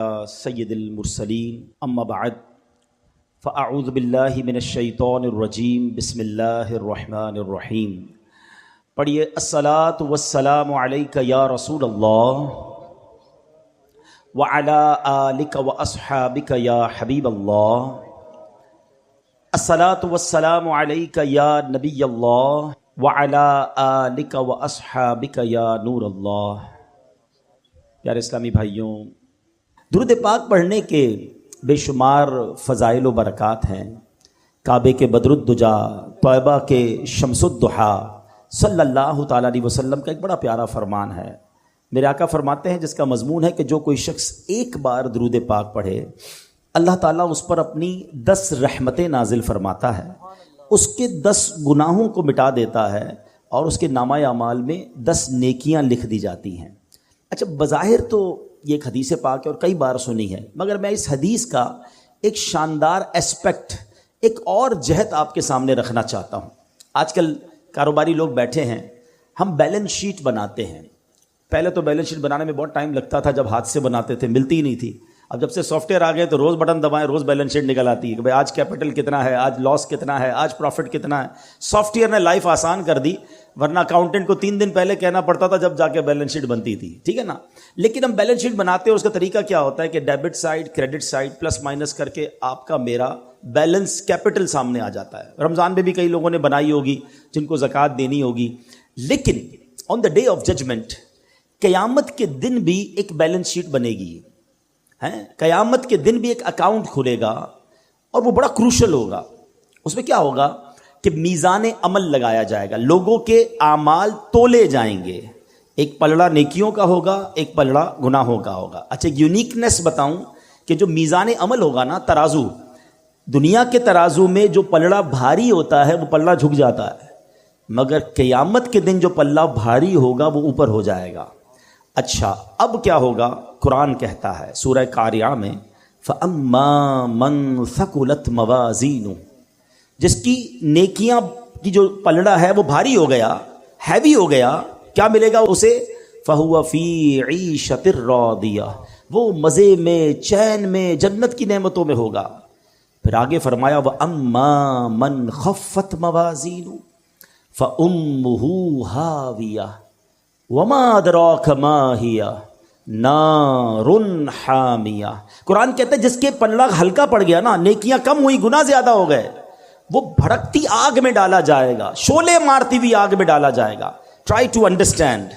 سید المرسلین اما بعد فاعوذ باللہ من الشیطان الرجیم بسم اللہ الرحمن الرحیم. پڑھیے الصلاۃ والسلام علیک یا رسول اللہ وعلی آلک واصحابک یا حبیب اللہ. الصلاۃ والسلام علیک یا نبی اللہ وعلی آلک واصحابک یا نور اللہ. پیارے اسلامی بھائیوں، درود پاک پڑھنے کے بے شمار فضائل و برکات ہیں. کعبے کے بدر الدجا، طیبہ کے شمس الضحیٰ صلی اللہ تعالیٰ علیہ وسلم کا ایک بڑا پیارا فرمان ہے. میرے آقا فرماتے ہیں جس کا مضمون ہے کہ جو کوئی شخص ایک بار درود پاک پڑھے اللہ تعالیٰ اس پر اپنی 10 رحمتیں نازل فرماتا ہے، اس کے 10 گناہوں کو مٹا دیتا ہے اور اس کے نامہ اعمال میں 10 نیکیاں لکھ دی جاتی ہیں. اچھا، بظاہر تو یہ ایک حدیث پاک ہے اور کئی بار سنی ہے، مگر میں اس حدیث کا ایک شاندار اسپیکٹ، ایک اور جہت آپ کے سامنے رکھنا چاہتا ہوں. آج کل کاروباری لوگ بیٹھے ہیں، ہم بیلنس شیٹ بناتے ہیں. پہلے تو بیلنس شیٹ بنانے میں بہت ٹائم لگتا تھا، جب ہاتھ سے بناتے تھے ملتی ہی نہیں تھی. اب جب سے سافٹ ویئر آ گئے تو روز بٹن دبائیں روز بیلنس شیٹ نکل آتی ہے کہ بھائی آج کیپٹل کتنا ہے، آج لاس کتنا ہے، آج پروفٹ کتنا ہے. سافٹ ویئر نے لائف آسان کر دی، ورنہ اکاؤنٹنٹ کو 3 دن پہلے کہنا پڑتا تھا جب جا کے بیلنس شیٹ بنتی تھی. ٹھیک ہے نا؟ لیکن ہم بیلنس شیٹ بناتے ہیں، اس کا طریقہ کیا ہوتا ہے کہ debit side credit side plus minus کر کے آپ کا میرا بیلنس کیپٹل سامنے آ جاتا ہے. رمضان میں بھی کئی لوگوں نے بنائی ہوگی جن کو زکوٰۃ دینی ہوگی. لیکن آن دا ڈے آف ججمنٹ، قیامت کے دن بھی ایک بیلنس شیٹ بنے گی. قیامت کے دن بھی ایک اکاؤنٹ کھلے گا اور وہ بڑا کروشل ہوگا. اس میں کیا ہوگا کہ میزان عمل لگایا جائے گا، لوگوں کے اعمال تولے جائیں گے. ایک پلڑا نیکیوں کا ہوگا، ایک پلڑا گناہوں کا ہوگا. اچھا، یونیکنیس بتاؤں کہ جو میزان عمل ہوگا نا، ترازو، دنیا کے ترازو میں جو پلڑا بھاری ہوتا ہے وہ پلڑا جھک جاتا ہے، مگر قیامت کے دن جو پلڑا بھاری ہوگا وہ اوپر ہو جائے گا. اچھا، اب کیا ہوگا؟ قرآن کہتا ہے سورہ قاریعہ میں فَأَمَّا مَنْ ثَقُلَتْ مَوَازِينُهُ، جس کی نیکیاں کی جو پلڑا ہے وہ بھاری ہو گیا، ہیوی ہو گیا، کیا ملے گا اسے؟ فَهُوَ فِي عِيشَةٍ رَاضِيَةٍ، وہ مزے میں، چین میں، جنت کی نعمتوں میں ہوگا. پھر آگے فرمایا وَأَمَّا مَنْ خَفَّتْ مَوَازِينُهُ فَأُمُّهُ هَاوِيَةٌ وَمَا أَدْرَاكَ مَا هِيَ نَارٌ حَامِيَةٌ. قرآن کہتا ہے جس کے پلڑا ہلکا پڑ گیا نا، نیکیاں کم ہوئی، گناہ زیادہ ہو گئے، وہ بھڑکتی آگ میں ڈالا جائے گا، شعلے مارتی ہوئی آگ میں ڈالا جائے گا. Try to understand.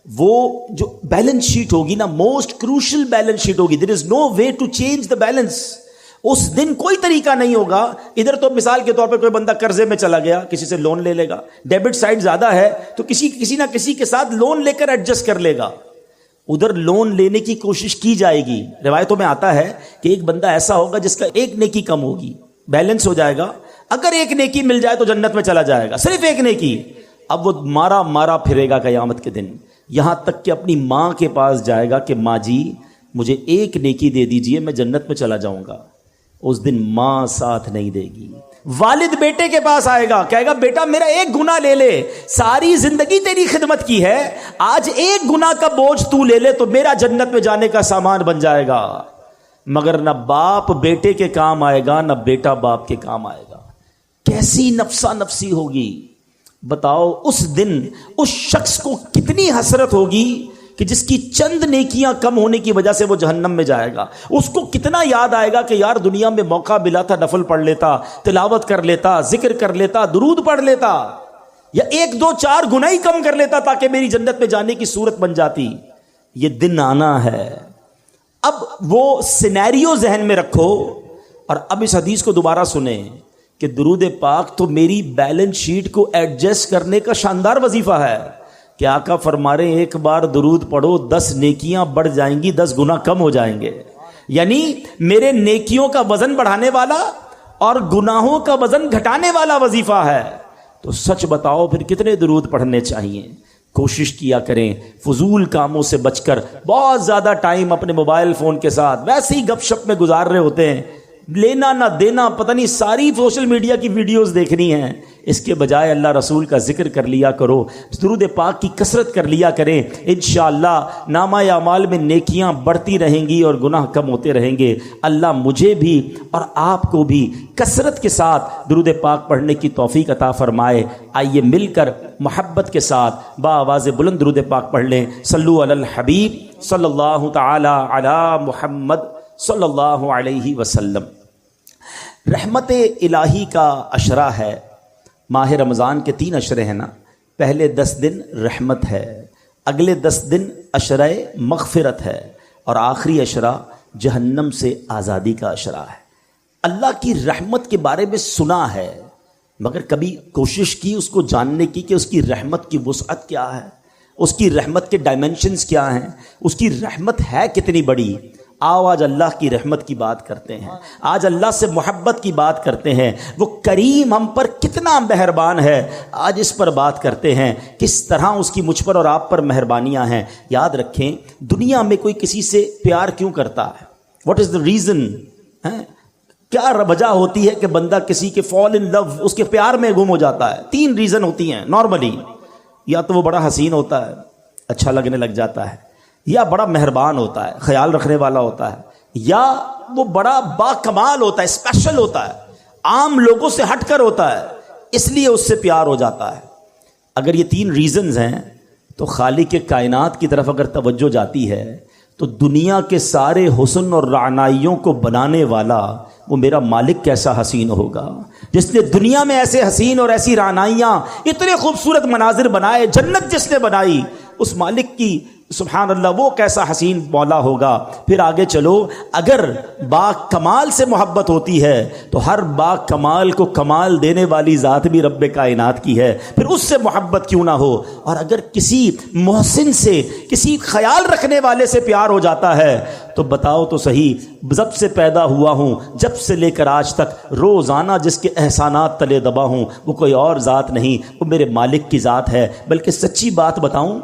وہ جو بیلنس شیٹ ہوگی نا، موسٹ کروشل بیلنس شیٹ ہوگی. There is no way to change the balance. اس دن کوئی طریقہ نہیں ہوگا. ادھر تو مثال کے طور پہ کوئی بندہ قرضے میں چلا گیا، کسی سے لون لے لے گا، ڈیبٹ سائڈ زیادہ ہے تو کسی نہ کسی کے ساتھ لون لے کر ایڈجسٹ کر لے گا. ادھر لون لینے کی کوشش کی جائے گی. روایتوں میں آتا ہے کہ ایک بندہ ایسا ہوگا جس کا ایک نیکی کم ہوگی، بیلنس ہو جائے گا. اگر ایک نیکی مل جائے تو جنت میں چلا جائے گا، صرف ایک نیکی. اب وہ مارا پھرے گا قیامت کے دن، یہاں تک کہ اپنی ماں کے پاس جائے گا کہ ماں جی مجھے ایک نیکی دے دیجئے، میں جنت میں چلا جاؤں گا. اس دن ماں ساتھ نہیں دے گی. والد بیٹے کے پاس آئے گا، کہے گا بیٹا میرا ایک گناہ لے لے، ساری زندگی تیری خدمت کی ہے، آج ایک گناہ کا بوجھ تو لے لے تو میرا جنت میں جانے کا سامان بن جائے گا. مگر نہ باپ بیٹے کے کام آئے گا، نہ بیٹا باپ کے کام آئے گا. کیسی نفسا نفسی ہوگی بتاؤ. اس دن اس شخص کو کتنی حسرت ہوگی کہ جس کی چند نیکیاں کم ہونے کی وجہ سے وہ جہنم میں جائے گا. اس کو کتنا یاد آئے گا کہ یار دنیا میں موقع ملا تھا، نفل پڑھ لیتا، تلاوت کر لیتا، ذکر کر لیتا، درود پڑھ لیتا، یا 1 2 4 گناہ ہی کم کر لیتا تاکہ میری جنت میں جانے کی صورت بن جاتی. یہ دن آنا ہے. اب وہ سینیریو ذہن میں رکھو اور اب اس حدیث کو دوبارہ سنیں کہ درود پاک تو میری بیلنس شیٹ کو ایڈجسٹ کرنے کا شاندار وظیفہ ہے. کہ آقا فرما رہے ہیں ایک بار درود پڑھو 10 نیکیاں بڑھ جائیں گی، 10 گناہ کم ہو جائیں گے. یعنی میرے نیکیوں کا وزن بڑھانے والا اور گناہوں کا وزن گھٹانے والا وظیفہ ہے. تو سچ بتاؤ پھر کتنے درود پڑھنے چاہیے؟ کوشش کیا کریں فضول کاموں سے بچ کر. بہت زیادہ ٹائم اپنے موبائل فون کے ساتھ ویسے ہی گپ شپ میں گزار رہے ہوتے ہیں، لینا نہ دینا، پتہ نہیں ساری سوشل میڈیا کی ویڈیوز دیکھنی ہیں. اس کے بجائے اللہ رسول کا ذکر کر لیا کرو، درود پاک کی کثرت کر لیا کریں، انشاءاللہ نامہ اعمال میں نیکیاں بڑھتی رہیں گی اور گناہ کم ہوتے رہیں گے۔ اللہ مجھے بھی اور آپ کو بھی کثرت کے ساتھ درود پاک پڑھنے کی توفیق عطا فرمائے۔ آئیے مل کر محبت کے ساتھ بآواز بلند درود پاک پڑھ لیں۔ صلو علی الحبیب صلی اللہ تعالی علی محمد صلی اللہ علیہ وسلم۔ رحمت الہی کا عشرہ ہے، ماہ رمضان کے 3 عشرے ہیں نا، پہلے 10 دن رحمت ہے، اگلے 10 دن عشرہ مغفرت ہے، اور آخری عشرہ جہنم سے آزادی کا عشرہ ہے۔ اللہ کی رحمت کے بارے میں سنا ہے، مگر کبھی کوشش کی اس کو جاننے کی کہ اس کی رحمت کی وسعت کیا ہے، اس کی رحمت کے ڈائمنشنز کیا ہیں، اس کی رحمت ہے کتنی بڑی۔ آؤ آج اللہ کی رحمت کی بات کرتے ہیں، آج اللہ سے محبت کی بات کرتے ہیں، وہ کریم ہم پر کتنا مہربان ہے، آج اس پر بات کرتے ہیں، کس طرح اس کی مجھ پر اور آپ پر مہربانیاں ہیں۔ یاد رکھیں، دنیا میں کوئی کسی سے پیار کیوں کرتا ہے؟ What is the reason? کیا وجہ ہوتی ہے کہ بندہ کسی کے فال ان لو، اس کے پیار میں گم ہو جاتا ہے؟ 3 ریزن ہوتی ہیں نارملی۔ یا تو وہ بڑا حسین ہوتا ہے، اچھا لگنے لگ جاتا ہے، یا بڑا مہربان ہوتا ہے، خیال رکھنے والا ہوتا ہے، یا وہ بڑا با کمال ہوتا ہے، اسپیشل ہوتا ہے، عام لوگوں سے ہٹ کر ہوتا ہے، اس لیے اس سے پیار ہو جاتا ہے۔ اگر یہ 3 ریزنز ہیں تو خالق کائنات کی طرف اگر توجہ جاتی ہے تو دنیا کے سارے حسن اور رعنائیوں کو بنانے والا وہ میرا مالک کیسا حسین ہوگا، جس نے دنیا میں ایسے حسین اور ایسی رعنائیاں، اتنے خوبصورت مناظر بنائے، جنت جس نے بنائی، اس مالک کی سبحان اللہ وہ کیسا حسین مولا ہوگا۔ پھر آگے چلو، اگر با کمال سے محبت ہوتی ہے تو ہر با کمال کو کمال دینے والی ذات بھی رب کائنات کی ہے، پھر اس سے محبت کیوں نہ ہو۔ اور اگر کسی محسن سے، کسی خیال رکھنے والے سے پیار ہو جاتا ہے تو بتاؤ تو صحیح، جب سے پیدا ہوا ہوں، جب سے لے کر آج تک روزانہ جس کے احسانات تلے دبا ہوں، وہ کوئی اور ذات نہیں، وہ میرے مالک کی ذات ہے۔ بلکہ سچی بات بتاؤں،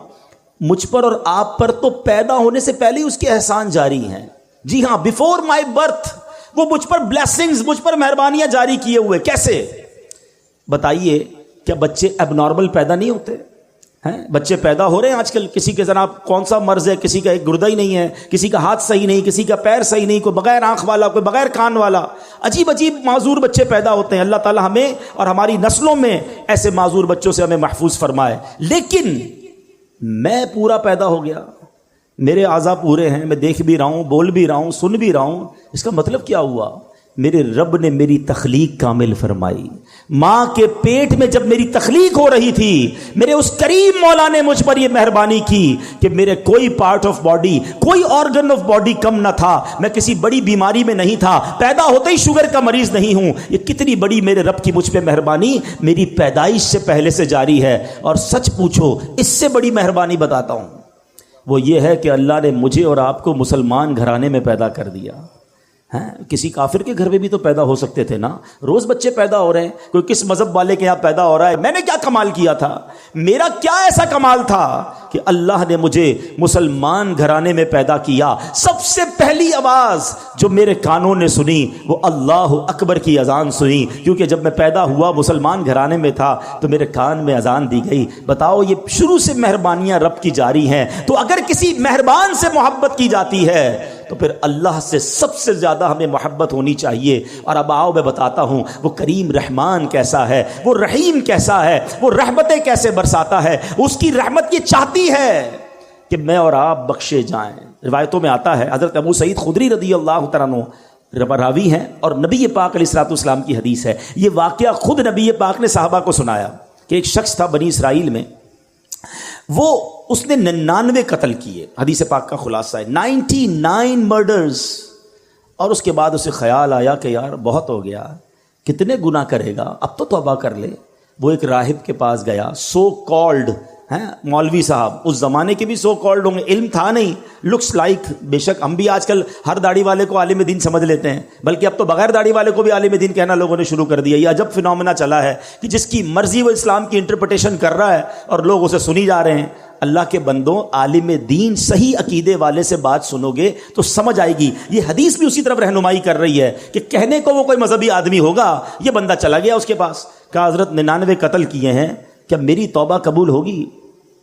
مجھ پر اور آپ پر تو پیدا ہونے سے پہلے اس کے احسان جاری ہیں۔ جی ہاں، بیفور مائی برتھ وہ مجھ پر بلیسنگز، مجھ پر مہربانیاں جاری کیے ہوئے۔ کیسے؟ بتائیے، کیا بچے اب نارمل پیدا نہیں ہوتے ہیں؟ بچے پیدا ہو رہے ہیں آج کل، کسی کے جناب کون سا مرض ہے، کسی کا ایک گردہ ہی نہیں ہے، کسی کا ہاتھ صحیح نہیں، کسی کا پیر صحیح نہیں، کوئی بغیر آنکھ والا، کوئی بغیر کان والا، عجیب عجیب معذور بچے پیدا ہوتے ہیں۔ اللہ تعالی ہمیں اور ہماری نسلوں میں ایسے معذور بچوں سے ہمیں محفوظ فرمائے۔ لیکن میں پورا پیدا ہو گیا، میرے اعضاء پورے ہیں، میں دیکھ بھی رہا ہوں، بول بھی رہا ہوں، سن بھی رہا ہوں۔ اس کا مطلب کیا ہوا؟ میرے رب نے میری تخلیق کامل فرمائی۔ ماں کے پیٹ میں جب میری تخلیق ہو رہی تھی، میرے اس کریم مولا نے مجھ پر یہ مہربانی کی کہ میرے کوئی پارٹ آف باڈی، کوئی آرگن آف باڈی کم نہ تھا، میں کسی بڑی بیماری میں نہیں تھا، پیدا ہوتے ہی شوگر کا مریض نہیں ہوں۔ یہ کتنی بڑی میرے رب کی مجھ پہ مہربانی میری پیدائش سے پہلے سے جاری ہے۔ اور سچ پوچھو، اس سے بڑی مہربانی بتاتا ہوں، وہ یہ ہے کہ اللہ نے مجھے اور آپ کو مسلمان گھرانے میں پیدا کر دیا۔ کسی کافر کے گھر میں بھی تو پیدا ہو سکتے تھے نا، روز بچے پیدا ہو رہے ہیں، کوئی کس مذہب والے کے یہاں پیدا ہو رہا ہے۔ میں نے کیا کمال کیا تھا؟ میرا کیا ایسا کمال تھا کہ اللہ نے مجھے مسلمان گھرانے میں پیدا کیا؟ سب سے پہلی آواز جو میرے کانوں نے سنی وہ اللہ اکبر کی اذان سنی، کیونکہ جب میں پیدا ہوا مسلمان گھرانے میں تھا تو میرے کان میں اذان دی گئی۔ بتاؤ، یہ شروع سے مہربانیاں رب کی جاری ہیں۔ تو اگر کسی مہربان سے محبت کی جاتی ہے تو پھر اللہ سے سب سے زیادہ ہمیں محبت ہونی چاہیے۔ اور اب آؤ میں بتاتا ہوں وہ کریم رحمان کیسا ہے، وہ رحیم کیسا ہے، وہ رحمتیں کیسے برساتا ہے۔ اس کی رحمت یہ چاہتی ہے کہ میں اور آپ بخشے جائیں۔ روایتوں میں آتا ہے، حضرت ابو سعید خدری رضی اللہ تعالیٰ عنہ راوی ہیں اور نبی پاک علیہ الصلوۃ والسلام کی حدیث ہے۔ یہ واقعہ خود نبی پاک نے صحابہ کو سنایا کہ ایک شخص تھا بنی اسرائیل میں، اس نے 99 قتل کیے۔ حدیث پاک کا خلاصہ ہے 99 مرڈرز۔ اور اس کے بعد اسے خیال آیا کہ یار بہت ہو گیا، کتنے گناہ کرے گا، اب تو توبہ کر لے۔ وہ ایک راہب کے پاس گیا، سو کالڈ مولوی صاحب، اس زمانے کے بھی سو کالڈ ہوں گے، علم تھا نہیں، لکس لائک، بے شک ہم بھی آج کل ہر داڑھی والے کو عالم دین سمجھ لیتے ہیں، بلکہ اب تو بغیر داڑھی والے کو بھی عالم دین کہنا لوگوں نے شروع کر دیا۔ یہ عجب فنومنا چلا ہے کہ جس کی مرضی وہ اسلام کی انٹرپریٹیشن کر رہا ہے اور لوگ اسے سنی جا رہے ہیں۔ اللہ کے بندوں عالم دین صحیح عقیدے والے سے بات سنو گے تو سمجھ آئے گی. یہ حدیث بھی اسی طرف رہنمائی کر رہی ہے کہ کہنے کو وہ کوئی مذہبی آدمی ہوگا. یہ بندہ چلا گیا اس کے پاس, کہا حضرت 99 قتل کیے ہیں, کیا میری توبہ قبول ہوگی؟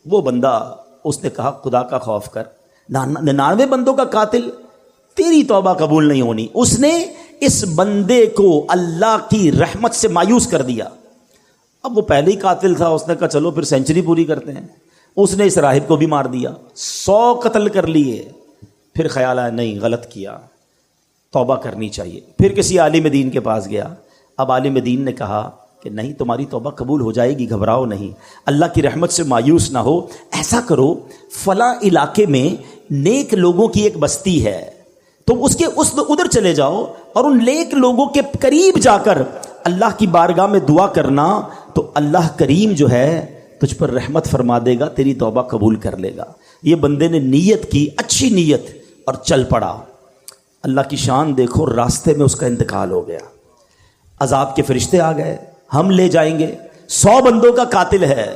وہ بندہ اس نے کہا خدا کا خوف کر, 99 بندوں کا قاتل, تیری توبہ قبول نہیں ہونی. اس نے اس بندے کو اللہ کی رحمت سے مایوس کر دیا. اب وہ پہلے ہی قاتل تھا, اس نے کہا چلو پھر سینچری پوری کرتے ہیں. اس نے اس راہب کو بھی مار دیا, 100 قتل کر لیے. پھر خیال آیا نہیں غلط کیا, توبہ کرنی چاہیے. پھر کسی عالم دین کے پاس گیا. اب عالم دین نے کہا کہ نہیں تمہاری توبہ قبول ہو جائے گی, گھبراؤ نہیں, اللہ کی رحمت سے مایوس نہ ہو. ایسا کرو فلاں علاقے میں نیک لوگوں کی ایک بستی ہے, تم اس کے ادھر چلے جاؤ اور ان نیک لوگوں کے قریب جا کر اللہ کی بارگاہ میں دعا کرنا, تو اللہ کریم جو ہے تجھ پر رحمت فرما دے گا, تیری توبہ قبول کر لے گا. یہ بندے نے نیت کی, اچھی نیت, اور چل پڑا. اللہ کی شان دیکھو, راستے میں اس کا انتقال ہو گیا. عذاب کے فرشتے آ گئے, ہم لے جائیں گے, 100 بندوں کا قاتل ہے.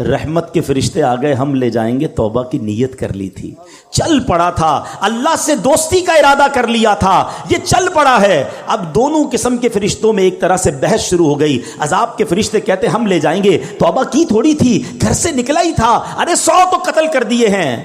رحمت کے فرشتے آ گئے, ہم لے جائیں گے, توبہ کی نیت کر لی تھی, چل پڑا تھا, اللہ سے دوستی کا ارادہ کر لیا تھا, یہ چل پڑا ہے. اب دونوں قسم کے فرشتوں میں ایک طرح سے بحث شروع ہو گئی. عذاب کے فرشتے کہتے ہم لے جائیں گے, توبہ کی تھوڑی تھی, گھر سے نکلا ہی تھا, ارے 100 تو قتل کر دیے ہیں.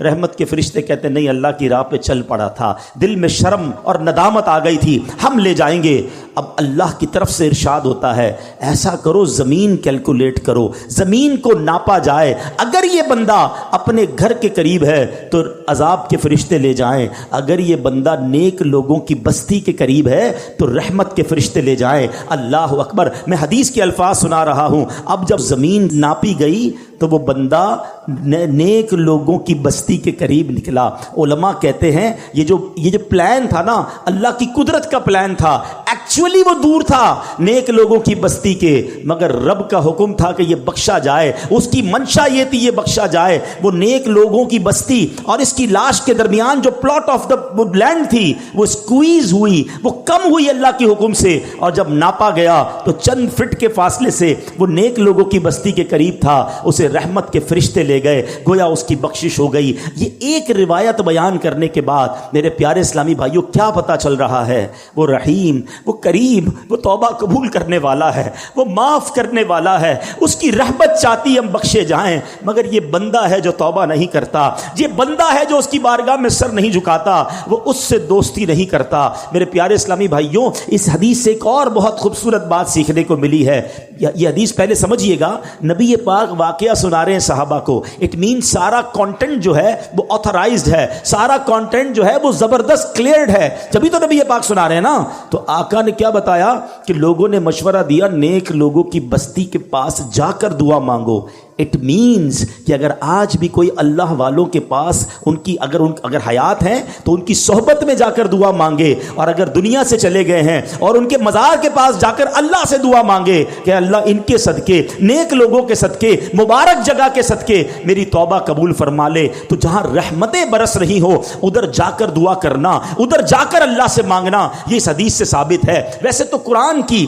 رحمت کے فرشتے کہتے نہیں, اللہ کی راہ پہ چل پڑا تھا, دل میں شرم اور ندامت آ گئی تھی, ہم لے جائیں گے. اب اللہ کی طرف سے ارشاد ہوتا ہے ایسا کرو, زمین کیلکولیٹ کرو, زمین کو ناپا جائے, اگر یہ بندہ اپنے گھر کے قریب ہے تو عذاب کے فرشتے لے جائیں, اگر یہ بندہ نیک لوگوں کی بستی کے قریب ہے تو رحمت کے فرشتے لے جائیں. اللہ اکبر. میں حدیث کے الفاظ سنا رہا ہوں. اب جب زمین ناپی گئی تو وہ بندہ نیک لوگوں کی بستی کے قریب نکلا. علماء کہتے ہیں یہ جو پلان تھا نا, اللہ کی قدرت کا پلان تھا, ایکچولی وہ دور تھا نیک لوگوں کی بستی کے, مگر رب کا حکم تھا کہ یہ بخشا جائے, اس کی منشا یہ تھی یہ بخشا جائے. وہ نیک لوگوں کی بستی اور اس کی لاش کے درمیان جو پلاٹ آف دا لینڈ تھی وہ اسکویز ہوئی, وہ کم ہوئی اللہ کے حکم سے, اور جب ناپا گیا تو چند فٹ کے فاصلے سے وہ نیک لوگوں کی بستی کے قریب تھا. اسے رحمت کے فرشتے لے گئے, گویا اس کی بخشش ہو گئی. یہ ایک روایت بیان کرنے کے بعد میرے پیارے اسلامی بھائیوں کیا پتا چل رہا ہے؟ وہ رحیم, وہ کریم, وہ توبہ قبول کرنے والا ہے, وہ معاف کرنے والا ہے. اس کی رحمت چاہتی ہم بخشے جائیں, مگر یہ بندہ ہے جو توبہ نہیں کرتا, یہ بندہ ہے جو اس کی بارگاہ میں سر نہیں جھکاتا, وہ اس سے دوستی نہیں کرتا. میرے پیارے اسلامی بھائیوں, اس حدیث سے ایک اور بہت خوبصورت بات سیکھنے کو ملی ہے. یہ حدیث پہلے سمجھیے گا, نبی پاک واقعہ سنا رہے ہیں صحابہ کو, اٹ مین سارا کانٹینٹ جو ہے وہ آتھرائزڈ ہے, سارا کانٹینٹ جو ہے وہ زبردست کلیئرڈ ہے, جبھی تو نبی پاک سنا رہے ہیں نا. تو آقا نے کیا بتایا کہ لوگوں نے مشورہ دیا نیک لوگوں کی بستی کے پاس جا کر دعا مانگو. اٹ مینز کہ اگر آج بھی کوئی اللہ والوں کے پاس ان کی اگر حیات ہیں تو ان کی صحبت میں جا کر دعا مانگے, اور اگر دنیا سے چلے گئے ہیں اور ان کے مزار کے پاس جا کر اللہ سے دعا مانگے کہ اللہ ان کے صدقے, نیک لوگوں کے صدقے, مبارک جگہ کے صدقے میری توبہ قبول فرما لے. تو جہاں رحمتیں برس رہی ہو ادھر جا کر دعا کرنا, ادھر جا کر اللہ سے مانگنا, یہ اس حدیث سے ثابت ہے. ویسے تو قرآن کی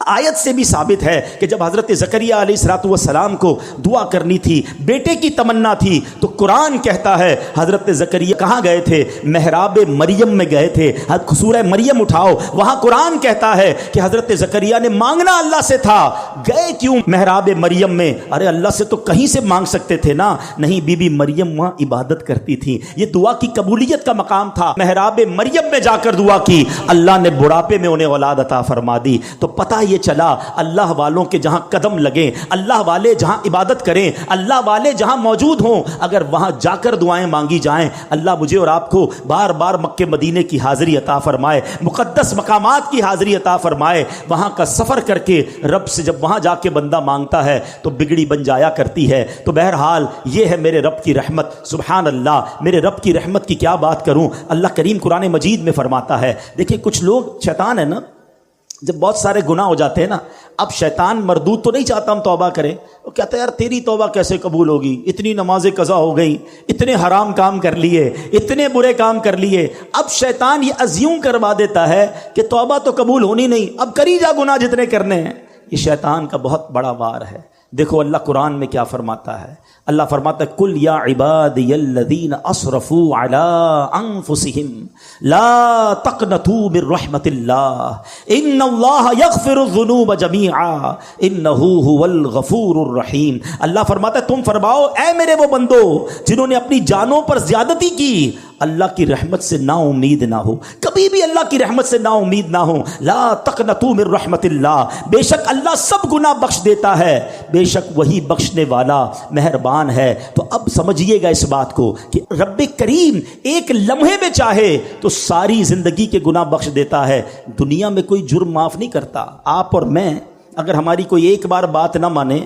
آیت سے بھی ثابت ہے کہ جب حضرت زکریا علیہ الصلوۃ والسلام کو دعا کرنی تھی, بیٹے کی تمنا تھی, تو قرآن کہتا ہے حضرت زکریا کہاں گئے تھے؟ محراب مریم میں گئے تھے. سورہ مریم اٹھاؤ, وہاں قرآن کہتا ہے کہ حضرت زکریا نے مانگنا اللہ سے تھا. گئے کیوں محراب مریم میں؟ ارے اللہ سے تو کہیں سے مانگ سکتے تھے نا. نہیں, بی بی مریم وہاں عبادت کرتی تھی, یہ دعا کی قبولیت کا مقام تھا. محراب مریم میں جا کر دعا کی, اللہ نے بڑھاپے میں انہیں اولاد عطا فرما دی. تو پتہ یہ چلا اللہ والوں کے جہاں قدم لگیں, اللہ والے جہاں عبادت کریں, اللہ والے جہاں موجود ہوں, اگر وہاں جا کر دعائیں مانگی جائیں, اللہ مجھے اور آپ کو بار بار مکے مدینے کی حاضری عطا فرمائے, مقدس مقامات کی حاضری عطا فرمائے. وہاں کا سفر کر کے رب سے جب وہاں جا کے بندہ مانگتا ہے تو بگڑی بن جایا کرتی ہے. تو بہرحال یہ ہے میرے رب کی رحمت. سبحان اللہ, میرے رب کی رحمت کی کیا بات کروں. اللہ کریم قرآن مجید میں فرماتا ہے, دیکھیں کچھ لوگ, شیطان ہے نا, جب بہت سارے گناہ ہو جاتے ہیں نا, اب شیطان مردود تو نہیں چاہتا ہم توبہ کریں, وہ کہتا ہے یار تیری توبہ کیسے قبول ہوگی, اتنی نمازیں قضا ہو گئی, اتنے حرام کام کر لیے, اتنے برے کام کر لیے. اب شیطان یہ ازیوم کروا دیتا ہے کہ توبہ تو قبول ہونی نہیں, اب کری جا گناہ جتنے کرنے ہیں. یہ شیطان کا بہت بڑا وار ہے. دیکھو اللہ قرآن میں کیا فرماتا ہے. اللہ فرماتا ہے کل یا عبادی الذین اسرفوا علی انفسہم لا تقنطوا من رحمت اللہ ان اللہ یغفر الذنوب جمیعا انہ هو الغفور الرحیم. اللہ فرماتا ہے تم فرماؤ اے میرے وہ بندو جنہوں نے اپنی جانوں پر زیادتی کی اللہ کی رحمت سے نا امید نہ ہو, کبھی بھی اللہ کی رحمت سے نا امید نہ ہو. لا تقنطوا من رحمت اللہ, بے شک اللہ سب گناہ بخش دیتا ہے, بے شک وہی بخشنے والا مہربان ہے. تو اب سمجھیے گا اس بات کو کہ رب کریم ایک لمحے میں چاہے تو ساری زندگی کے گناہ بخش دیتا ہے. دنیا میں کوئی جرم معاف نہیں کرتا. آپ اور میں اگر ہماری کوئی ایک بار بات نہ مانے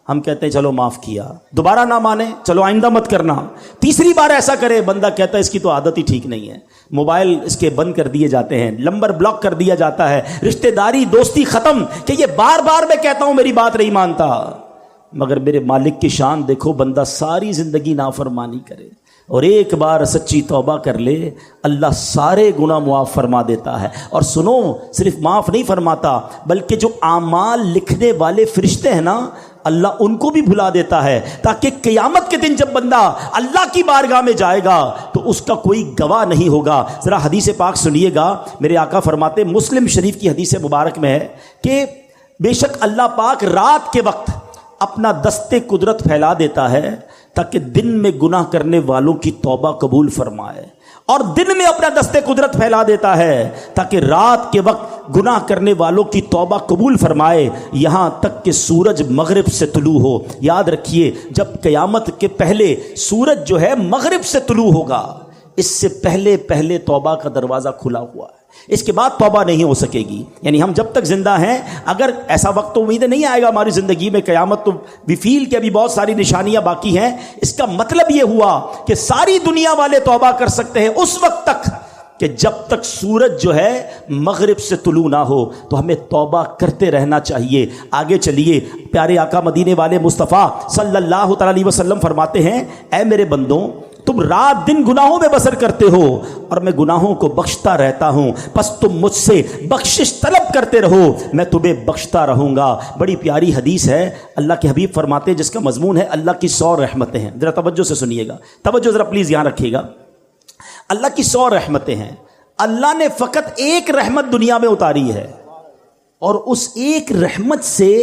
ہم کہتے ہیں چلو معاف کیا, دوبارہ نہ مانے چلو آئندہ مت کرنا, تیسری بار ایسا کرے بندہ کہتا ہے اس کی تو عادت ہی ٹھیک نہیں ہے, موبائل اس کے بند کر دیے جاتے ہیں, نمبر بلاک کر دیا جاتا ہے, رشتہ داری دوستی ختم کہ یہ بار بار میں کہتا ہوں میری بات نہیں مانتا. مگر میرے مالک کی شان دیکھو, بندہ ساری زندگی نافرمانی کرے اور ایک بار سچی توبہ کر لے اللہ سارے گناہ معاف فرما دیتا ہے. اور سنو, صرف معاف نہیں فرماتا بلکہ جو اعمال لکھنے والے فرشتے ہیں نا اللہ ان کو بھی بھلا دیتا ہے, تاکہ قیامت کے دن جب بندہ اللہ کی بارگاہ میں جائے گا تو اس کا کوئی گواہ نہیں ہوگا. ذرا حدیث پاک سنیے گا, میرے آقا فرماتے, مسلم شریف کی حدیث مبارک میں ہے کہ بے شک اللہ پاک رات کے وقت اپنا دست قدرت پھیلا دیتا ہے تاکہ دن میں گناہ کرنے والوں کی توبہ قبول فرمائے, اور دن میں اپنا دست قدرت پھیلا دیتا ہے تاکہ رات کے وقت گناہ کرنے والوں کی توبہ قبول فرمائے, یہاں تک کہ سورج مغرب سے طلوع ہو. یاد رکھیے جب قیامت کے پہلے سورج جو ہے مغرب سے طلوع ہوگا, اس سے پہلے پہلے توبہ کا دروازہ کھلا ہوا ہے, اس کے بعد توبہ نہیں ہو سکے گی. یعنی ہم جب تک زندہ ہیں, اگر ایسا وقت تو امید نہیں آئے گا ہماری زندگی میں قیامت, تو وی فیل کہ ابھی بہت ساری نشانیاں باقی ہیں. اس کا مطلب یہ ہوا کہ ساری دنیا والے توبہ کر سکتے ہیں اس وقت تک کہ جب تک سورج جو ہے مغرب سے طلوع نہ ہو. تو ہمیں توبہ کرتے رہنا چاہیے. آگے چلیے, پیارے آقا مدینے والے مصطفیٰ صلی اللہ تعالی علیہ وسلم فرماتے ہیں اے میرے بندوں تم رات دن گناہوں میں بسر کرتے ہو اور میں گناہوں کو بخشتا رہتا ہوں, پس تم مجھ سے بخشش طلب کرتے رہو میں تمہیں بخشتا رہوں گا. بڑی پیاری حدیث ہے, اللہ کے حبیب فرماتے ہیں جس کا مضمون ہے اللہ کی 100 رحمتیں ہیں. ذرا توجہ سے سنیے گا, توجہ ذرا پلیز یہاں رکھیے گا. اللہ کی 100 رحمتیں ہیں. اللہ نے فقط ایک رحمت دنیا میں اتاری ہے, اور اس ایک رحمت سے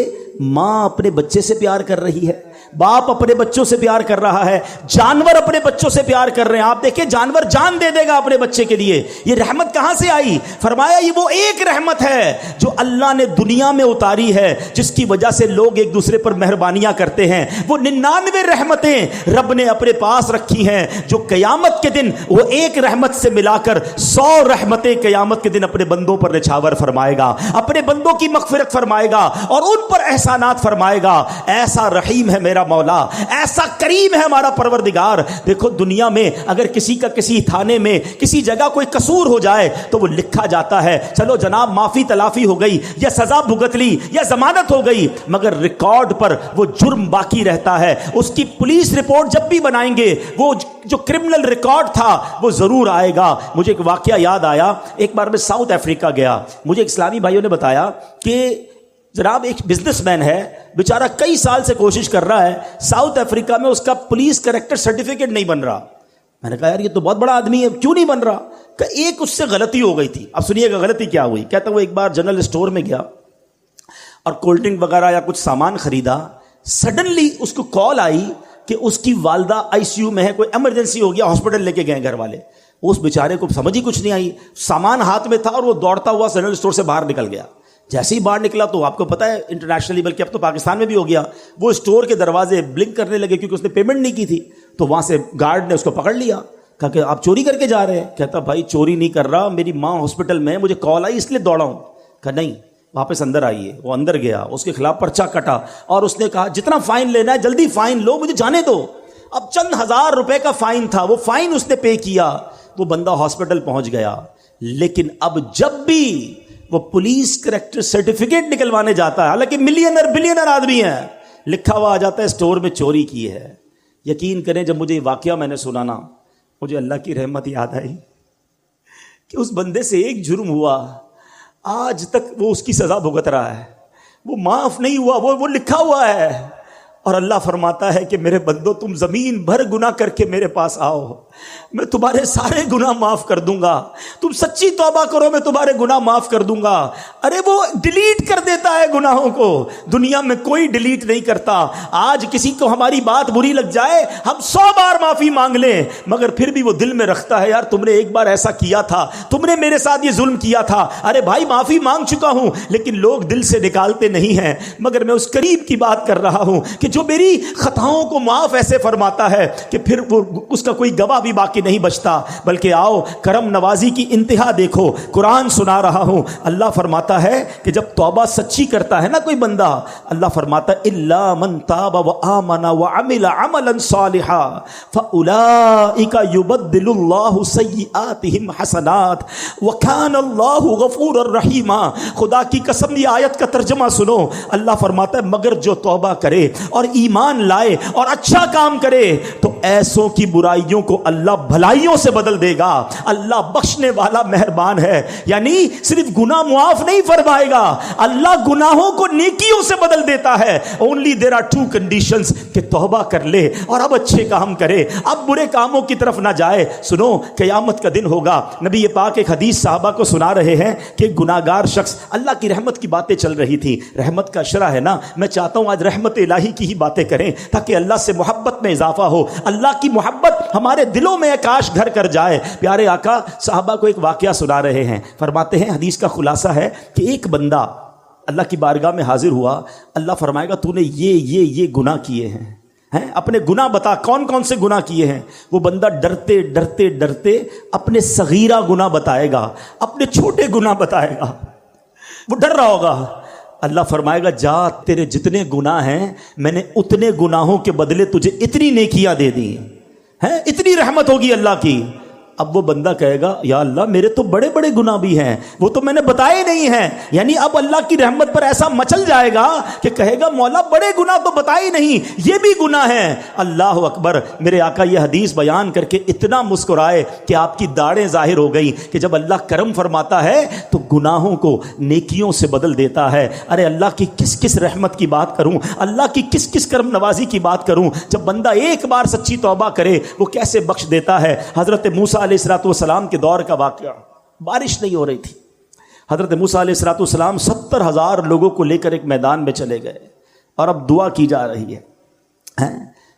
ماں اپنے بچے سے پیار کر رہی ہے, باپ اپنے بچوں سے پیار کر رہا ہے, جانور اپنے بچوں سے پیار کر رہے ہیں. آپ دیکھیں جانور جان دے دے گا اپنے بچے کے لیے. یہ رحمت کہاں سے آئی؟ فرمایا یہ وہ ایک رحمت ہے جو اللہ نے دنیا میں اتاری ہے, جس کی وجہ سے لوگ ایک دوسرے پر مہربانیاں کرتے ہیں. وہ 99 رحمتیں رب نے اپنے پاس رکھی ہیں جو قیامت کے دن وہ ایک رحمت سے ملا کر 100 رحمتیں قیامت کے دن اپنے بندوں پر نچھاور فرمائے گا, اپنے بندوں کی مغفرت فرمائے گا اور ان پر احسانات فرمائے گا. ایسا رحیم ہے میرا مولا, ایسا کریم ہے ہمارا پروردگار. دیکھو دنیا میں اگر کسی کا کسی تھانے میں کسی جگہ کوئی قصور ہو جائے تو وہ لکھا جاتا ہے چلو جناب معافی تلافی ہو گئی یا سزا بھگت لی یا ضمانت ہو گئی, مگر ریکارڈ پر وہ جرم باقی رہتا ہے. اس کی پولیس رپورٹ جب بھی بنائیں گے وہ جو کرمنل ریکارڈ تھا وہ ضرور آئے گا. مجھے ایک واقعہ یاد آیا, ایک بار میں ساؤتھ افریقہ گیا. مجھے ایک اسلامی بھائیوں نے بتایا کہ جناب ایک بزنس مین ہے بیچارہ کئی سال سے کوشش کر رہا ہے, ساؤتھ افریقہ میں اس کا پولیس کریکٹر سرٹیفکیٹ نہیں بن رہا. میں نے کہا یار یہ تو بہت بڑا آدمی ہے, کیوں نہیں بن رہا؟ کہ ایک اس سے غلطی ہو گئی تھی. اب سنیے گا غلطی کیا ہوئی. کہتا وہ ایک بار جنرل اسٹور میں گیا اور کولڈ ڈرنک وغیرہ یا کچھ سامان خریدا. سڈنلی اس کو کال آئی کہ اس کی والدہ ICU میں ہے, کوئی ایمرجنسی ہو گیا, ہاسپٹل لے کے گئے گھر والے. اس بیچارے کو سمجھ ہی کچھ نہیں آئی, سامان ہاتھ میں تھا اور وہ دوڑتا ہوا جنرل اسٹور سے باہر نکل گیا. جیسے ہی باہر نکلا تو آپ کو پتا ہے انٹرنیشنلی بلکہ اب تو پاکستان میں بھی ہو گیا, وہ اسٹور کے دروازے بلنک کرنے لگے کیونکہ اس نے پیمنٹ نہیں کی تھی. تو وہاں سے گارڈ نے اس کو پکڑ لیا, کہا کہ آپ چوری کر کے جا رہے ہیں. کہتا بھائی چوری نہیں کر رہا, میری ماں ہاسپٹل میں, مجھے کال آئی اس لیے دوڑا ہوں. کہا نہیں واپس اندر آئیے. وہ اندر گیا, اس کے خلاف پرچہ کٹا اور اس نے کہا جتنا فائن لینا ہے جلدی فائن لو, مجھے جانے دو. اب چند ہزار روپے کا فائن تھا, وہ فائن اس نے پے کیا, وہ بندہ ہاسپٹل پہنچ گیا. لیکن اب جب بھی وہ پولیس کریکٹر سرٹیفکیٹ نکلوانے جاتا ہے, حالانکہ ملینر بلینر آدمی ہے, لکھا ہوا آ جاتا ہے اسٹور میں چوری کی ہے. یقین کریں جب مجھے یہ واقعہ میں نے سنا نا, مجھے اللہ کی رحمت یاد آئی کہ اس بندے سے ایک جرم ہوا, آج تک وہ اس کی سزا بھگت رہا ہے, وہ معاف نہیں ہوا, وہ لکھا ہوا ہے. اور اللہ فرماتا ہے کہ میرے بندو تم زمین بھر گناہ کر کے میرے پاس آؤ، میں تمہارے سارے گناہ معاف کر دوں گا، تم سچی توبہ کرو میں تمہارے گناہ معاف کر دوں گا۔ ارے وہ ڈیلیٹ کر دیتا ہے گناہوں کو، دنیا میں کوئی ڈیلیٹ نہیں کرتا۔ آج کسی کو ہماری بات بری لگ جائے، ہم 100 بار معافی مانگ لیں، مگر پھر بھی وہ دل میں رکھتا ہے یار تم نے ایک بار ایسا کیا تھا، تم نے میرے ساتھ یہ ظلم کیا تھا۔ ارے بھائی معافی مانگ چکا ہوں، لیکن لوگ دل سے نکالتے نہیں ہیں۔ مگر میں اس قریب کی بات کر رہا ہوں کہ جو میری خطاؤں کو معاف ایسے فرماتا ہے کہ پھر وہ اس کا کوئی گواہ بھی باقی نہیں بچتا۔ بلکہ آؤ کرم نوازی کی انتہا دیکھو، قرآن سنا رہا ہوں، اللہ فرماتا ہے کہ جب توبہ سچی کرتا ہے نا کوئی بندہ، اللہ فرماتا ہے الا من تاب وآمن وعمل عملا صالحا فاولئک یبدل اللہ سیئاتہم حسنات وکان اللہ غفورا رحیما۔ خدا کی قسم یہ آیت کا ترجمہ سنو، اللہ فرماتا ہے مگر جو توبہ کرے اور ایمان لائے اور اچھا کام کرے تو ایسوں کی برائیوں کو اللہ بھلائیوں سے بدل دے گا۔ اللہ بخشنے والا مہربان ہے، یعنی صرف گناہ معاف نہیں فرمائے گا، اللہ گناہوں کو نیکیوں سے بدل دیتا ہے۔ only there are two conditions کہ توبہ کر لے اور اب اچھے کام کرے، اب برے کاموں کی طرف نہ جائے۔ سنو قیامت کا دن ہوگا، نبی پاک ایک حدیث صحابہ کو سنا رہے ہیں کہ گناہگار شخص، اللہ کی رحمت کی باتیں چل رہی تھی، رحمت کا شرح ہے نا، میں چاہتا ہوں آج رحمت الہی کی ہی باتیں کریں تاکہ اللہ سے محبت میں اضافہ ہو، اللہ کی محبت ہمارے دلوں میں کاش گھر کر جائے۔ پیارے آقا صحابہ کو ایک واقعہ سنا رہے ہیں، فرماتے ہیں حدیث کا خلاصہ ہے کہ ایک بندہ اللہ کی بارگاہ میں حاضر ہوا، اللہ فرمائے گا تو نے یہ گناہ کیے ہیں، اپنے گناہ بتا کون کون سے گناہ کیے ہیں۔ وہ بندہ ڈرتے ڈرتے ڈرتے اپنے صغیرہ گناہ بتائے گا، اپنے چھوٹے گناہ بتائے گا، وہ ڈر رہا ہوگا۔ اللہ فرمائے گا جا تیرے جتنے گناہ ہیں میں نے اتنے گناہوں کے بدلے تجھے اتنی نیکیاں دے دی ہیں، اتنی رحمت ہوگی اللہ کی۔ اب وہ بندہ کہے گا یا اللہ میرے تو بڑے بڑے گناہ بھی ہیں، وہ تو میں نے بتائے نہیں ہیں۔ یعنی اب اللہ کی رحمت پر ایسا مچل جائے گا کہ کہے گا مولا بڑے گناہ تو بتائے نہیں، یہ بھی گناہ ہیں۔ اللہ اکبر۔ میرے آقا یہ حدیث بیان کر کے اتنا مسکرائے کہ آپ کی داڑھیں ظاہر ہو گئی کہ جب اللہ کرم فرماتا ہے تو گناہوں کو نیکیوں سے بدل دیتا ہے۔ ارے اللہ کی کس کس رحمت کی بات کروں، اللہ کی کس کس کرم نوازی کی بات کروں۔ جب بندہ ایک بار سچی توبہ کرے وہ کیسے بخش دیتا ہے۔ حضرت موسیٰ علیہ السلام کے دور کا واقعہ، بارش نہیں ہو رہی تھی، حضرت موسیٰ علیہ السلام 70,000 لوگوں کو لے کر ایک میدان میں چلے گئے اور اب دعا کی جا رہی ہے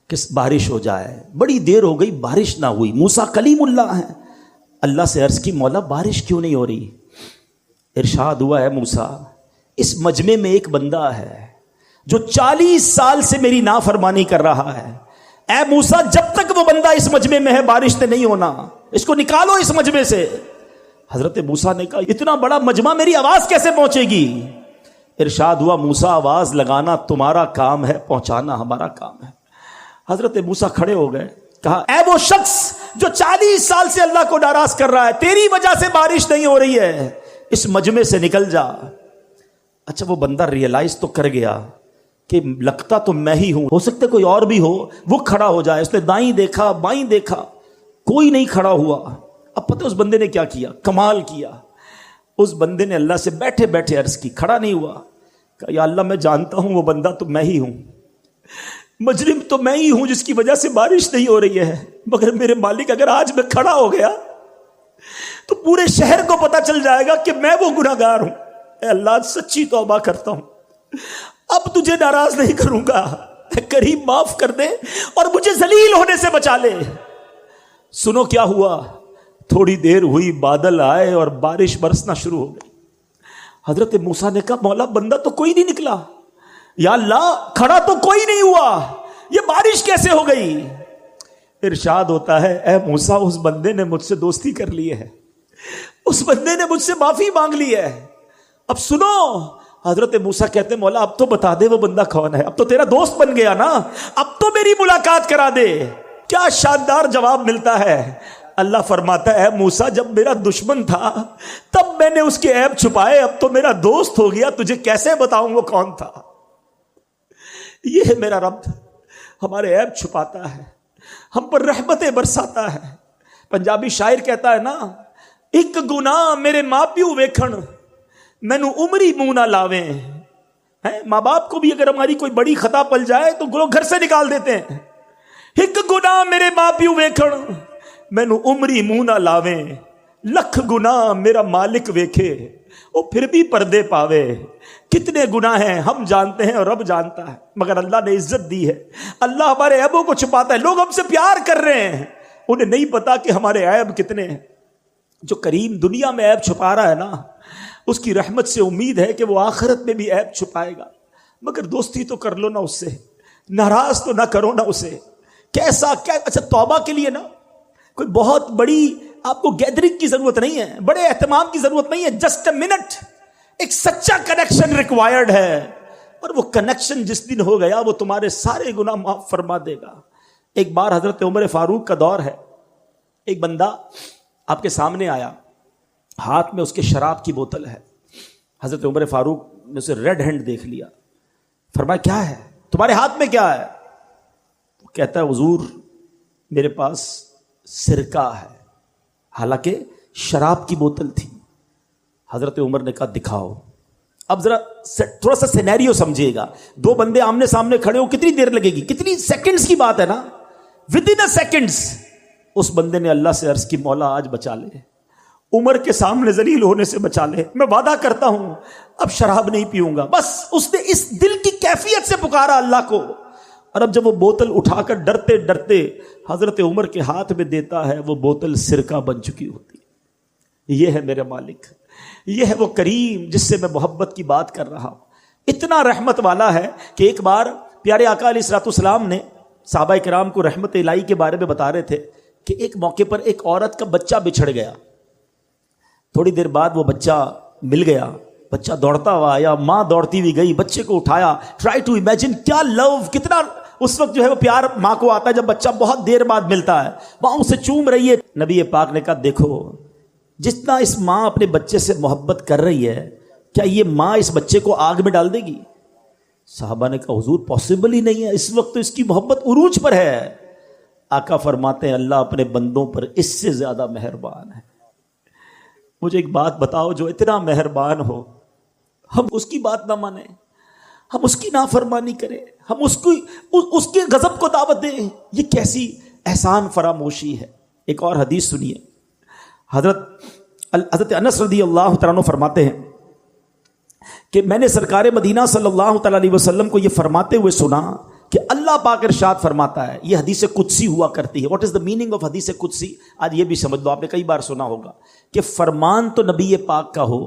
کہ بارش ہو جائے۔ بڑی دیر ہو گئی بارش نہ ہوئی، موسیٰ کلیم اللہ ہیں، اللہ سے عرض کی مولا بارش کیوں نہیں ہو رہی؟ ارشاد ہوا ہے موسیٰ اس مجمع میں ایک بندہ ہے جو 40 سال سے میری نافرمانی کر رہا ہے، اے موسیٰ جب تک وہ بندہ اس مجمع میں ہے بارش سے نہیں ہونا، اس کو نکالو اس مجمع سے۔ حضرت موسیٰ نے کہا اتنا بڑا مجمع میری آواز کیسے پہنچے گی؟ ارشاد ہوا موسیٰ آواز لگانا تمہارا کام ہے، پہنچانا ہمارا کام ہے۔ حضرت موسیٰ کھڑے ہو گئے، کہا اے وہ شخص جو 40 سال سے اللہ کو ناراض کر رہا ہے، تیری وجہ سے بارش نہیں ہو رہی ہے، اس مجمع سے نکل جا۔ اچھا وہ بندہ ریئلائز تو کر گیا کہ لگتا تو میں ہی ہوں، ہو سکتا کوئی اور بھی ہو، وہ کھڑا ہو جائے۔ اس نے دائیں دیکھا بائیں دیکھا، کوئی نہیں کھڑا ہوا۔ اب پتہ اس بندے نے کیا کیا؟ کمال کیا۔ اس بندے نے اللہ سے بیٹھے بیٹھے عرض کی، کھڑا نہیں ہوا، کہا یا اللہ میں جانتا ہوں وہ بندہ تو میں ہی ہوں، مجرم تو میں ہی ہوں جس کی وجہ سے بارش نہیں ہو رہی ہے، مگر میرے مالک اگر آج میں کھڑا ہو گیا تو پورے شہر کو پتہ چل جائے گا کہ میں وہ گناہگار ہوں۔ اے اللہ سچی توبہ کرتا ہوں، اب تجھے ناراض نہیں کروں گا، اے کریم معاف کر دے اور مجھے ذلیل ہونے سے بچا لے۔ سنو کیا ہوا، تھوڑی دیر ہوئی بادل آئے اور بارش برسنا شروع ہو گئی۔ حضرت موسیٰ نے کہا مولا بندہ تو کوئی نہیں نکلا، یا اللہ کھڑا تو کوئی نہیں ہوا، یہ بارش کیسے ہو گئی؟ ارشاد ہوتا ہے اے موسیٰ اس بندے نے مجھ سے دوستی کر لی ہے، اس بندے نے مجھ سے معافی مانگ لی ہے۔ اب سنو، حضرت موسیٰ کہتے ہیں مولا اب تو بتا دے وہ بندہ کون ہے، اب تو تیرا دوست بن گیا نا، اب تو میری ملاقات کرا دے۔ کیا شاندار جواب ملتا ہے۔ اللہ فرماتا ہے موسیٰ جب میرا دشمن تھا تب میں نے اس کے عیب چھپائے، اب تو میرا دوست ہو گیا، تجھے کیسے بتاؤں وہ کون تھا۔ یہ ہے میرا رب، ہمارے عیب چھپاتا ہے، ہم پر رحمتیں برساتا ہے۔ پنجابی شاعر کہتا ہے نا، ایک گناہ میرے ماں پیو ویکھن مینوں عمری منہ نہ لاویں، ہیں ماں باپ کو بھی اگر ہماری کوئی بڑی خطا پل جائے تو لوگ گھر سے نکال دیتے ہیں. ایک گناہ میرے ماں پیو ویکھن مینوں عمری منہ نہ لاویں, لکھ گناہ میرا مالک ویکھے وہ پھر بھی پردے پاوے. کتنے گناہ ہیں ہم جانتے ہیں اور رب جانتا ہے, مگر اللہ نے عزت دی ہے. اللہ ہمارے عیبوں کو چھپاتا ہے. لوگ ہم سے پیار کر رہے ہیں, انہیں نہیں پتا کہ ہمارے عیب کتنے ہیں. جو کریم دنیا میں عیب چھپا رہا ہے نا, اس کی رحمت سے امید ہے کہ وہ آخرت میں بھی عیب چھپائے گا. مگر دوستی تو کر لو نا اس سے, ناراض تو نہ کرو نا اسے. کیسا کیا اچھا توبہ کے لیے نا کوئی بہت بڑی آپ کو گیدرنگ کی ضرورت نہیں ہے, بڑے اہتمام کی ضرورت نہیں ہے. جسٹ اے منٹ, ایک سچا کنیکشن ریکوائرڈ ہے, اور وہ کنیکشن جس دن ہو گیا وہ تمہارے سارے گناہ معاف فرما دے گا. ایک بار حضرت عمر فاروق کا دور ہے, ایک بندہ آپ کے سامنے آیا, ہاتھ میں اس کے شراب کی بوتل ہے. حضرت عمر فاروق نے اسے ریڈ ہینڈ دیکھ لیا, فرمایا کیا ہے تمہارے ہاتھ میں, کیا ہے؟ وہ کہتا ہے حضور میرے پاس سرکہ ہے, حالانکہ شراب کی بوتل تھی. حضرت عمر نے کہا دکھاؤ. اب ذرا تھوڑا سا سینیریو سمجھیے گا, دو بندے آمنے سامنے کھڑے ہو, کتنی دیر لگے گی, کتنی سیکنڈز کی بات ہے نا, ود ان اے سیکنڈز. اس بندے نے اللہ سے عرض کی مولا آج بچا لے, عمر کے سامنے ذلیل ہونے سے بچا لے, میں وعدہ کرتا ہوں اب شراب نہیں پیوں گا. بس اس نے اس دل کی کیفیت سے پکارا اللہ کو. اور اب جب وہ بوتل اٹھا کر ڈرتے ڈرتے حضرت عمر کے ہاتھ میں دیتا ہے, وہ بوتل سرکہ بن چکی ہوتی. یہ ہے میرے مالک, یہ ہے وہ کریم جس سے میں محبت کی بات کر رہا ہوں. اتنا رحمت والا ہے کہ ایک بار پیارے آقا علیہ الصلوۃ والسلام نے صحابہ کرام کو رحمت الہی کے بارے میں بتا رہے تھے کہ ایک موقع پر ایک عورت کا بچہ بچھڑ گیا. تھوڑی دیر بعد وہ بچہ مل گیا, بچہ دوڑتا ہوا آیا, ماں دوڑتی ہوئی گئی, بچے کو اٹھایا. ٹرائی ٹو امیجن کیا لو, کتنا اس وقت جو ہے وہ پیار ماں کو آتا ہے جب بچہ بہت دیر بعد ملتا ہے. ماں اسے چوم رہی ہے. نبی پاک نے کہا دیکھو جتنا اس ماں اپنے بچے سے محبت کر رہی ہے, کیا یہ ماں اس بچے کو آگ میں ڈال دے گی؟ صحابہ نے کہا حضور پاسبل ہی نہیں ہے, اس وقت تو اس کی محبت عروج پر ہے. آقا فرماتے ہیں اللہ اپنے بندوں پر اس سے زیادہ مہربان ہے. مجھے ایک بات بتاؤ, جو اتنا مہربان ہو ہم اس کی بات نہ مانیں, ہم اس کی نافرمانی کریں, ہم اس کے غضب کو دعوت دیں, یہ کیسی احسان فراموشی ہے. ایک اور حدیث سنیے. حضرت انس رضی اللہ تعالیٰ عنہ فرماتے ہیں کہ میں نے سرکار مدینہ صلی اللہ تعالیٰ علیہ وسلم کو یہ فرماتے ہوئے سنا کہ اللہ پاک ارشاد فرماتا ہے, یہ حدیث قدسی ہوا کرتی ہے. What is the meaning of حدیث قدسی؟ آج یہ بھی سمجھ لو, آپ نے کئی بار سنا ہوگا کہ فرمان تو نبی پاک کا ہو,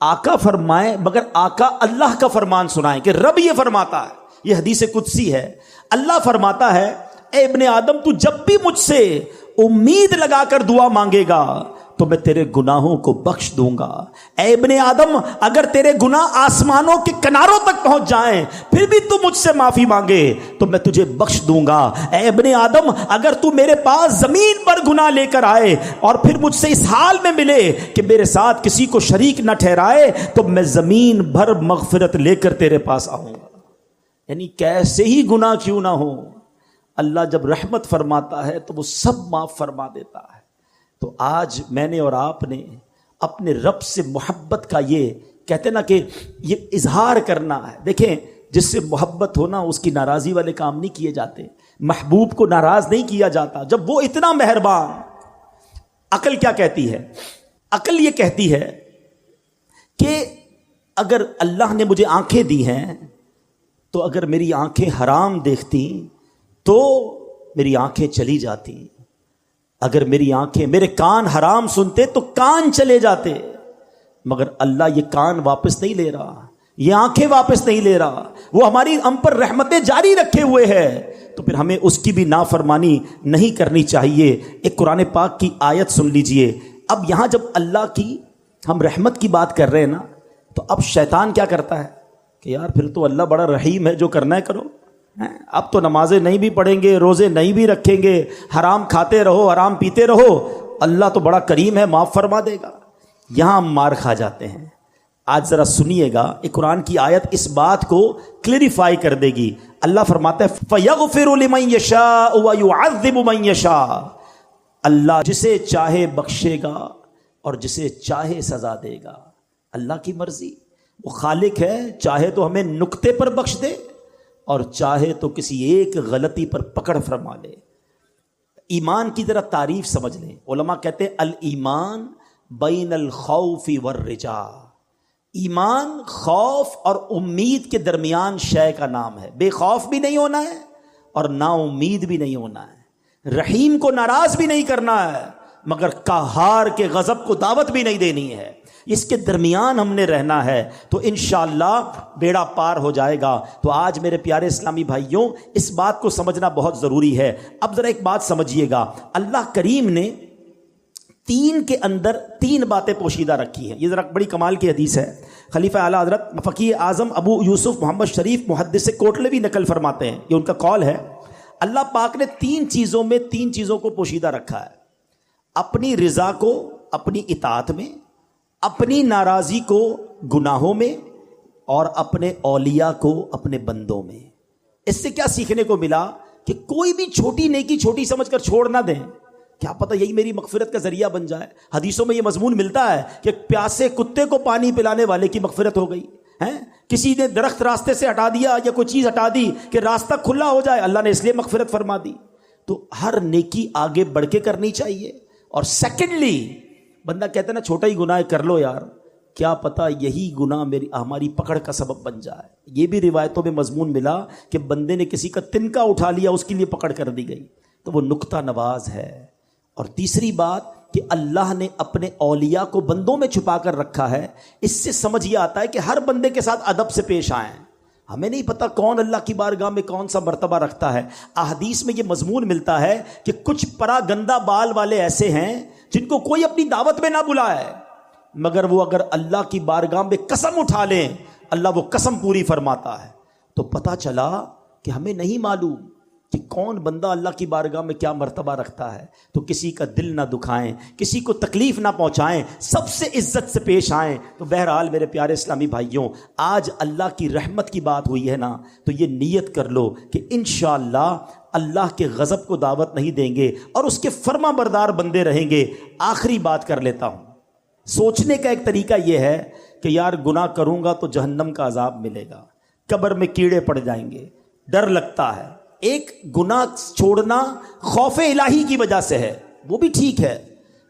آقا فرمائے, مگر آقا اللہ کا فرمان سنائے کہ رب یہ فرماتا ہے. یہ حدیث قدسی ہے. اللہ فرماتا ہے اے ابن آدم تو جب بھی مجھ سے امید لگا کر دعا مانگے گا تو میں تیرے گناہوں کو بخش دوں گا. اے ابن آدم اگر تیرے گناہ آسمانوں کے کناروں تک پہنچ جائیں پھر بھی تو مجھ سے معافی مانگے تو میں تجھے بخش دوں گا. اے ابن آدم اگر تو میرے پاس زمین پر گناہ لے کر آئے اور پھر مجھ سے اس حال میں ملے کہ میرے ساتھ کسی کو شریک نہ ٹھہرائے تو میں زمین بھر مغفرت لے کر تیرے پاس آؤں گا. یعنی کیسے ہی گناہ کیوں نہ ہو, اللہ جب رحمت فرماتا ہے تو وہ سب معاف فرما دیتا ہے. تو آج میں نے اور آپ نے اپنے رب سے محبت کا یہ کہتے نا کہ یہ اظہار کرنا ہے. دیکھیں جس سے محبت ہونا اس کی ناراضی والے کام نہیں کیے جاتے, محبوب کو ناراض نہیں کیا جاتا جب وہ اتنا مہربان. عقل کیا کہتی ہے؟ عقل یہ کہتی ہے کہ اگر اللہ نے مجھے آنکھیں دی ہیں تو اگر میری آنکھیں حرام دیکھتی تو میری آنکھیں چلی جاتی, اگر میری آنکھیں میرے کان حرام سنتے تو کان چلے جاتے, مگر اللہ یہ کان واپس نہیں لے رہا, یہ آنکھیں واپس نہیں لے رہا, وہ ہماری ہم پر رحمتیں جاری رکھے ہوئے ہے. تو پھر ہمیں اس کی بھی نافرمانی نہیں کرنی چاہیے. ایک قرآن پاک کی آیت سن لیجئے. اب یہاں جب اللہ کی ہم رحمت کی بات کر رہے ہیں نا, تو اب شیطان کیا کرتا ہے کہ یار پھر تو اللہ بڑا رحیم ہے, جو کرنا ہے کرو, اب تو نمازیں نہیں بھی پڑھیں گے, روزے نہیں بھی رکھیں گے, حرام کھاتے رہو, حرام پیتے رہو, اللہ تو بڑا کریم ہے, معاف فرما دے گا. یہاں ہم مار کھا جاتے ہیں. آج ذرا سنیے گا, ایک قرآن کی آیت اس بات کو کلیریفائی کر دے گی. اللہ فرماتا ہے فَيَغْفِرُ لِمَن يَشَاءُ وَيُعَذِّبُ مَن يَشَاءُ, اللہ جسے چاہے بخشے گا اور جسے چاہے سزا دے گا. اللہ کی مرضی. وہ خالق ہے، چاہے تو ہمیں نقطے پر بخش دے اور چاہے تو کسی ایک غلطی پر پکڑ فرما لے۔ ایمان کی ذرا تعریف سمجھ لیں۔ علماء کہتے ہیں الایمان بین الخوف والرجاء، ایمان خوف اور امید کے درمیان شے کا نام ہے۔ بے خوف بھی نہیں ہونا ہے اور نا امید بھی نہیں ہونا ہے، رحیم کو ناراض بھی نہیں کرنا ہے مگر قہار کے غضب کو دعوت بھی نہیں دینی ہے، اس کے درمیان ہم نے رہنا ہے تو انشاءاللہ بیڑا پار ہو جائے گا۔ تو آج میرے پیارے اسلامی بھائیوں اس بات کو سمجھنا بہت ضروری ہے۔ اب ذرا ایک بات سمجھیے گا، اللہ کریم نے تین کے اندر تین باتیں پوشیدہ رکھی ہیں۔ یہ ذرا بڑی کمال کی حدیث ہے، خلیفہ اعلیٰ حضرت فقیہ اعظم ابو یوسف محمد شریف محدث کوٹلوی نقل فرماتے ہیں، یہ ان کا قول ہے، اللہ پاک نے تین چیزوں کو پوشیدہ رکھا ہے، اپنی رضا کو اپنی اطاعت میں، اپنی ناراضی کو گناہوں میں، اور اپنے اولیاء کو اپنے بندوں میں۔ اس سے کیا سیکھنے کو ملا کہ کوئی بھی چھوٹی نیکی چھوٹی سمجھ کر چھوڑ نہ دیں، کیا پتہ یہی میری مغفرت کا ذریعہ بن جائے۔ حدیثوں میں یہ مضمون ملتا ہے کہ پیاسے کتے کو پانی پلانے والے کی مغفرت ہو گئی ہے، کسی نے درخت راستے سے ہٹا دیا یا کوئی چیز ہٹا دی کہ راستہ کھلا ہو جائے، اللہ نے اس لیے مغفرت فرما دی۔ تو ہر نیکی آگے بڑھ کے کرنی چاہیے۔ اور سیکنڈلی بندہ کہتا ہے نا چھوٹا ہی گناہ کر لو یار، کیا پتہ یہی گناہ ہماری پکڑ کا سبب بن جائے۔ یہ بھی روایتوں میں مضمون ملا کہ بندے نے کسی کا تنکا اٹھا لیا، اس کے لیے پکڑ کر دی گئی، تو وہ نقطہ نواز ہے۔ اور تیسری بات کہ اللہ نے اپنے اولیاء کو بندوں میں چھپا کر رکھا ہے، اس سے سمجھ یہ آتا ہے کہ ہر بندے کے ساتھ ادب سے پیش آئیں۔ ہمیں نہیں پتہ کون اللہ کی بارگاہ میں کون سا مرتبہ رکھتا ہے۔ احادیث میں یہ مضمون ملتا ہے کہ کچھ پرا گندہ بال والے ایسے ہیں جن کو کوئی اپنی دعوت میں نہ بلائے، مگر وہ اگر اللہ کی بارگاہ میں قسم اٹھا لیں اللہ وہ قسم پوری فرماتا ہے۔ تو پتہ چلا کہ ہمیں نہیں معلوم کہ کون بندہ اللہ کی بارگاہ میں کیا مرتبہ رکھتا ہے، تو کسی کا دل نہ دکھائیں، کسی کو تکلیف نہ پہنچائیں، سب سے عزت سے پیش آئیں۔ تو بہرحال میرے پیارے اسلامی بھائیوں، آج اللہ کی رحمت کی بات ہوئی ہے نا، تو یہ نیت کر لو کہ انشاءاللہ اللہ کے غضب کو دعوت نہیں دیں گے اور اس کے فرما بردار بندے رہیں گے۔ آخری بات کر لیتا ہوں، سوچنے کا ایک طریقہ یہ ہے کہ یار گناہ کروں گا تو جہنم کا عذاب ملے گا، قبر میں کیڑے پڑ جائیں گے، ڈر لگتا ہے۔ ایک گناہ چھوڑنا خوف الہی کی وجہ سے ہے، وہ بھی ٹھیک ہے،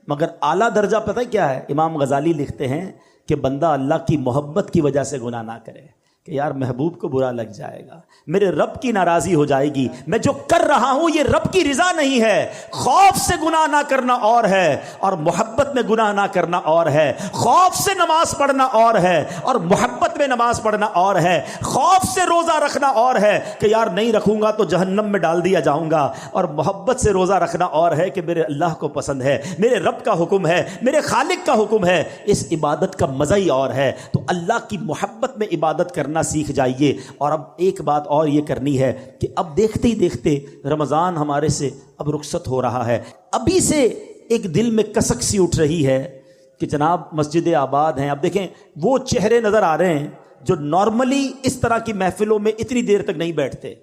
مگر اعلیٰ درجہ پتہ کیا ہے؟ امام غزالی لکھتے ہیں کہ بندہ اللہ کی محبت کی وجہ سے گناہ نہ کرے، کہ یار محبوب کو برا لگ جائے گا، میرے رب کی ناراضی ہو جائے گی، میں جو کر رہا ہوں یہ رب کی رضا نہیں ہے۔ خوف سے گناہ نہ کرنا اور ہے اور محبت میں گناہ نہ کرنا اور ہے۔ خوف سے نماز پڑھنا اور ہے اور محبت میں نماز پڑھنا اور ہے۔ خوف سے روزہ رکھنا اور ہے کہ یار نہیں رکھوں گا تو جہنم میں ڈال دیا جاؤں گا، اور محبت سے روزہ رکھنا اور ہے کہ میرے اللہ کو پسند ہے، میرے رب کا حکم ہے، میرے خالق کا حکم ہے، اس عبادت کا مزہ ہی اور ہے۔ تو اللہ کی محبت میں عبادت کرنا سیکھ جائیے۔ اور اب ایک بات اور یہ کرنی ہے کہ اب دیکھتے ہی دیکھتے رمضان ہمارے سے اب رخصت ہو رہا ہے، ابھی سے ایک دل میں کسک سی اٹھ رہی ہے کہ جناب مسجد آباد ہیں، اب دیکھیں وہ چہرے نظر آ رہے ہیں جو نارملی اس طرح کی محفلوں میں اتنی دیر تک نہیں بیٹھتے۔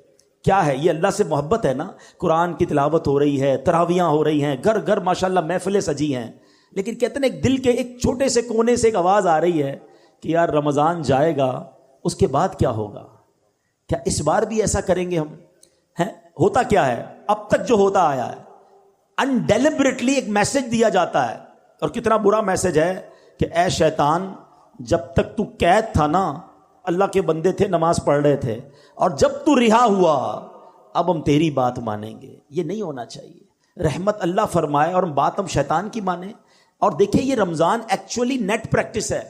کیا ہے یہ؟ اللہ سے محبت ہے نا، قرآن کی تلاوت ہو رہی ہے، تراویاں ہو رہی ہیں، گھر گھر ماشاءاللہ محفلیں سجی ہیں، لیکن کہتے ہیں ایک دل کے ایک چھوٹے سے کونے سے ایک آواز آ رہی ہے کہ یار رمضان جائے گا اس کے بعد کیا ہوگا؟ کیا اس بار بھی ایسا کریں گے ہم؟ ہوتا کیا ہے اب تک جو ہوتا آیا ہے، انڈیلیبریٹلی ایک میسج دیا جاتا ہے، اور کتنا برا میسج ہے کہ اے شیطان، جب تک تو قید تھا نا اللہ کے بندے تھے، نماز پڑھ رہے تھے، اور جب تو رہا ہوا اب ہم تیری بات مانیں گے۔ یہ نہیں ہونا چاہیے۔ رحمت اللہ فرمائے اور بات ہم شیطان کی مانیں۔ اور دیکھیں یہ رمضان ایکچولی نیٹ پریکٹس ہے۔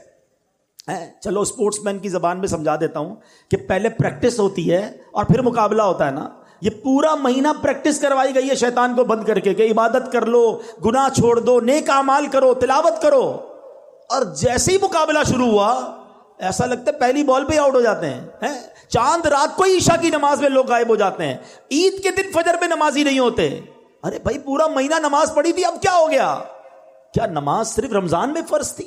چلو اسپورٹس مین کی زبان میں سمجھا دیتا ہوں کہ پہلے پریکٹس ہوتی ہے اور پھر مقابلہ ہوتا ہے نا، یہ پورا مہینہ پریکٹس کروائی گئی ہے شیطان کو بند کر کے کہ عبادت کر لو، گناہ چھوڑ دو، نیک اعمال کرو، تلاوت کرو، اور جیسے ہی مقابلہ شروع ہوا ایسا لگتا ہے پہلی بال پہ آؤٹ ہو جاتے ہیں۔ چاند رات کو عشاء کی نماز میں لوگ غائب ہو جاتے ہیں، عید کے دن فجر میں نمازی نہیں ہوتے۔ ارے بھائی پورا مہینہ نماز پڑھی تھی، اب کیا ہو گیا؟ کیا نماز صرف رمضان میں فرض تھی؟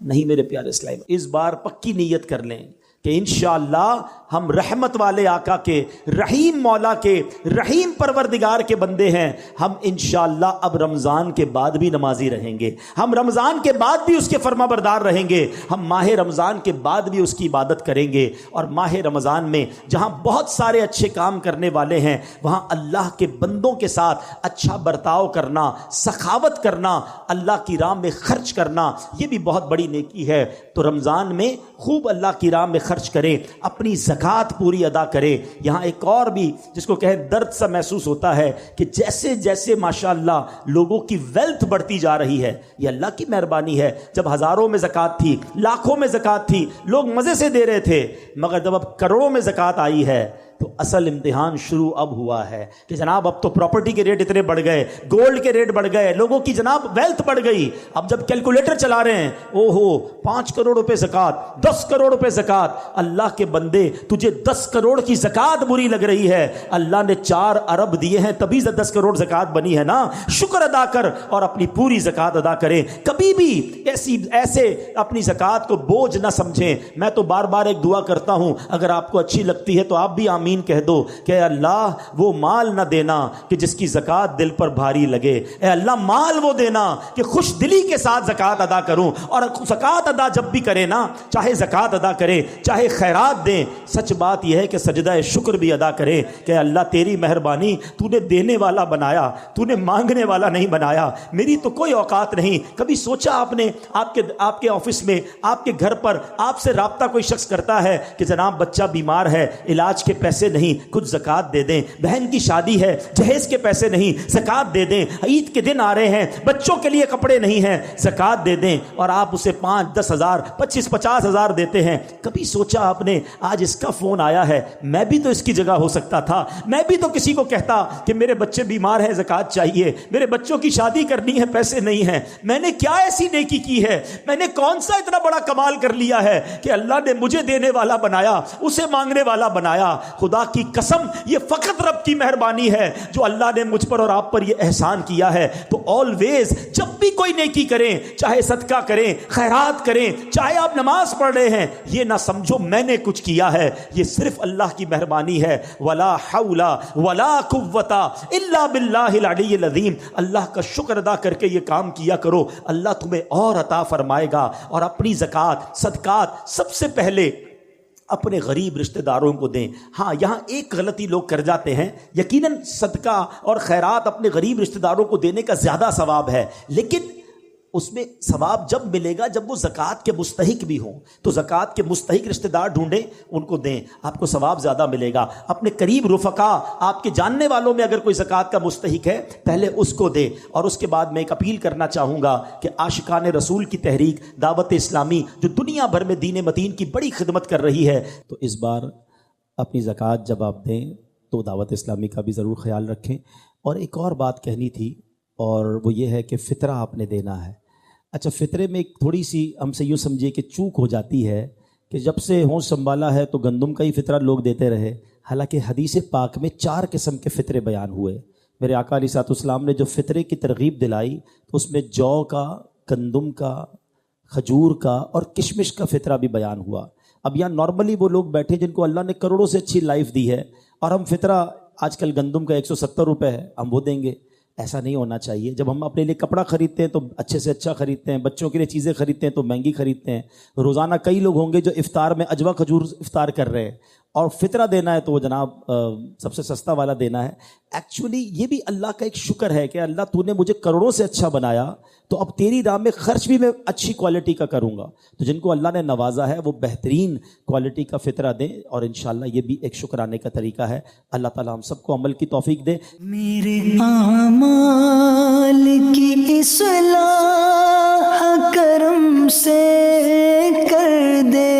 نہیں میرے پیارے اسلام، اس بار پکی نیت کر لیں کہ انشاءاللہ ہم رحمت والے آقا کے، رحیم مولا کے، رحیم پروردگار کے بندے ہیں، ہم انشاءاللہ اب رمضان کے بعد بھی نمازی رہیں گے، ہم رمضان کے بعد بھی اس کے فرما بردار رہیں گے، ہم ماہ رمضان کے بعد بھی اس کی عبادت کریں گے۔ اور ماہ رمضان میں جہاں بہت سارے اچھے کام کرنے والے ہیں، وہاں اللہ کے بندوں کے ساتھ اچھا برتاؤ کرنا، سخاوت کرنا، اللہ کی راہ میں خرچ کرنا، یہ بھی بہت بڑی نیکی ہے۔ تو رمضان میں خوب اللہ کی راہ میں خرچ کریں، اپنی زکوٰۃ پوری ادا کریں۔ یہاں ایک اور بھی جس کو کہیں درد سا محسوس ہوتا ہے کہ جیسے جیسے ماشاءاللہ لوگوں کی ویلتھ بڑھتی جا رہی ہے، یہ اللہ کی مہربانی ہے۔ جب ہزاروں میں زکوٰۃ تھی، لاکھوں میں زکوٰۃ تھی، لوگ مزے سے دے رہے تھے، مگر جب اب کروڑوں میں زکوٰۃ آئی ہے تو اصل امتحان شروع اب ہوا ہے کہ جناب اب تو پراپرٹی کے ریٹ اتنے بڑھ گئے، گولڈ کے ریٹ بڑھ گئے، لوگوں کی جناب ویلتھ بڑھ گئی۔ اب جب کیلکولیٹر چلا رہے ہیں، او ہو 5 کروڑ روپے زکوٰۃ، 10 کروڑ روپے زکوٰۃ۔ اللہ کے بندے، تجھے 10 کروڑ کی زکوٰۃ بری لگ رہی ہے، اللہ نے 4 ارب دیے ہیں تبھی 10 کروڑ زکوٰۃ بنی ہے نا۔ شکر ادا کر اور اپنی پوری زکوٰۃ ادا کریں۔ کبھی بھی ایسے اپنی زکوٰۃ کو بوجھ نہ سمجھیں۔ میں تو بار بار ایک دعا کرتا ہوں، اگر آپ کو اچھی لگتی ہے تو آپ بھی آمین کہہ دو کہ اے اللہ وہ مال نہ دینا کہ جس کی زکوٰۃ دل پر بھاری لگے، اے اللہ مال وہ دینا کہ خوش دلی کے ساتھ زکوٰۃ ادا کروں۔ اور زکوٰۃ ادا جب بھی کرے نا، چاہے زکوٰۃ ادا کرے چاہے خیرات دیں، سچ بات یہ ہے کہ سجدہ شکر بھی ادا کرے کہ اللہ تیری مہربانی، تو نے دینے والا بنایا، تو نے مانگنے والا نہیں بنایا، میری تو کوئی اوقات نہیں۔ کبھی سوچا آپ نے آپ کے آفس میں، آپ کے گھر پر آپ سے رابطہ کوئی شخص کرتا ہے کہ جناب بچہ بیمار ہے، علاج کے پیسے نہیں، کچھ زکوٰۃ دے دیں، بہن کی شادی ہے، جہیز کے پیسے نہیں، زکوٰۃ دے دیں، عید کے دن آ رہے ہیں، بچوں کے لیے کپڑے نہیں ہیں، زکوٰۃ دے دیں، اور آپ اسے 5 10 ہزار 25 50 ہزار دیتے ہیں۔ کبھی سوچا آپ نے آج اس کا فون آیا ہے، میں بھی تو اس کی جگہ ہو سکتا تھا، میں بھی تو کسی کو کہتا کہ میرے بچے بیمار ہیں، زکوٰۃ چاہیے، میرے بچوں کی شادی کرنی ہے، پیسے نہیں ہیں۔ میں نے کیا ایسی نیکی کی ہے، میں نے کون سا اتنا بڑا کمال کر لیا ہے کہ اللہ نے مجھے دینے والا بنایا، اسے مانگنے والا بنایا۔ خدا کی قسم یہ فقط رب کی مہربانی ہے جو اللہ نے مجھ پر اور آپ پر یہ احسان کیا ہے۔ تو آلویز جب بھی کوئی نیکی کریں، چاہے صدقہ کریں، خیرات کریں، چاہے آپ نماز پڑھ رہے ہیں، یہ نہ سمجھو میں نے کچھ کیا ہے، یہ صرف اللہ کی مہربانی ہے۔ ولا حول ولا قوت الا باللہ العلی العظیم۔ اللہ کا شکر ادا کر کے یہ کام کیا کرو، اللہ تمہیں اور عطا فرمائے گا۔ اور اپنی زکوٰۃ صدقات سب سے پہلے اپنے غریب رشتہ داروں کو دیں۔ ہاں یہاں ایک غلطی لوگ کر جاتے ہیں، یقیناً صدقہ اور خیرات اپنے غریب رشتہ داروں کو دینے کا زیادہ ثواب ہے، لیکن اس میں ثواب جب ملے گا جب وہ زکوٰۃ کے مستحق بھی ہوں۔ تو زکوٰۃ کے مستحق رشتہ دار ڈھونڈیں، ان کو دیں، آپ کو ثواب زیادہ ملے گا۔ اپنے قریب رفقا، آپ کے جاننے والوں میں اگر کوئی زکوٰۃ کا مستحق ہے، پہلے اس کو دیں۔ اور اس کے بعد میں ایک اپیل کرنا چاہوں گا کہ عاشقان رسول کی تحریک دعوت اسلامی جو دنیا بھر میں دین متین کی بڑی خدمت کر رہی ہے، تو اس بار اپنی زکوٰۃ جب آپ دیں تو دعوت اسلامی کا بھی ضرور خیال رکھیں۔ اور ایک اور بات کہنی تھی، اور وہ یہ ہے کہ فطرہ آپ نے دینا ہے۔ اچھا، فطرے میں ایک تھوڑی سی ہم سے یوں سمجھیے کہ چوک ہو جاتی ہے کہ جب سے ہوش سنبھالا ہے تو گندم کا ہی فطرہ لوگ دیتے رہے، حالانکہ حدیث پاک میں 4 قسم کے فطرے بیان ہوئے۔ میرے آقا علیہ الصلوۃ والسلام نے جو فطرے کی ترغیب دلائی تو اس میں جو کا، گندم کا، کھجور کا اور کشمش کا فطرہ بھی بیان ہوا۔ اب یہاں نارملی وہ لوگ بیٹھے جن کو اللہ نے کروڑوں سے اچھی لائف دی ہے، اور ہم فطرہ آج کل گندم کا 170 روپے ہے، ہم وہ دیں گے۔ ایسا نہیں ہونا چاہیے۔ جب ہم اپنے لیے کپڑا خریدتے ہیں تو اچھے سے اچھا خریدتے ہیں، بچوں کے لیے چیزیں خریدتے ہیں تو مہنگی خریدتے ہیں۔ روزانہ کئی لوگ ہوں گے جو افطار میں اجوا کھجور افطار کر رہے ہیں، اور فطرہ دینا ہے تو وہ جناب سب سے سستا والا دینا ہے۔ ایکچولی یہ بھی اللہ کا ایک شکر ہے کہ اللہ تو نے مجھے کروڑوں سے اچھا بنایا، تو اب تیری راہ میں خرچ بھی میں اچھی کوالٹی کا کروں گا۔ تو جن کو اللہ نے نوازا ہے وہ بہترین کوالٹی کا فطرہ دیں، اور انشاءاللہ یہ بھی ایک شکرانے کا طریقہ ہے۔ اللہ تعالیٰ ہم سب کو عمل کی توفیق دے۔ میرے اعمال کی اصلاح کرم سے کر دے،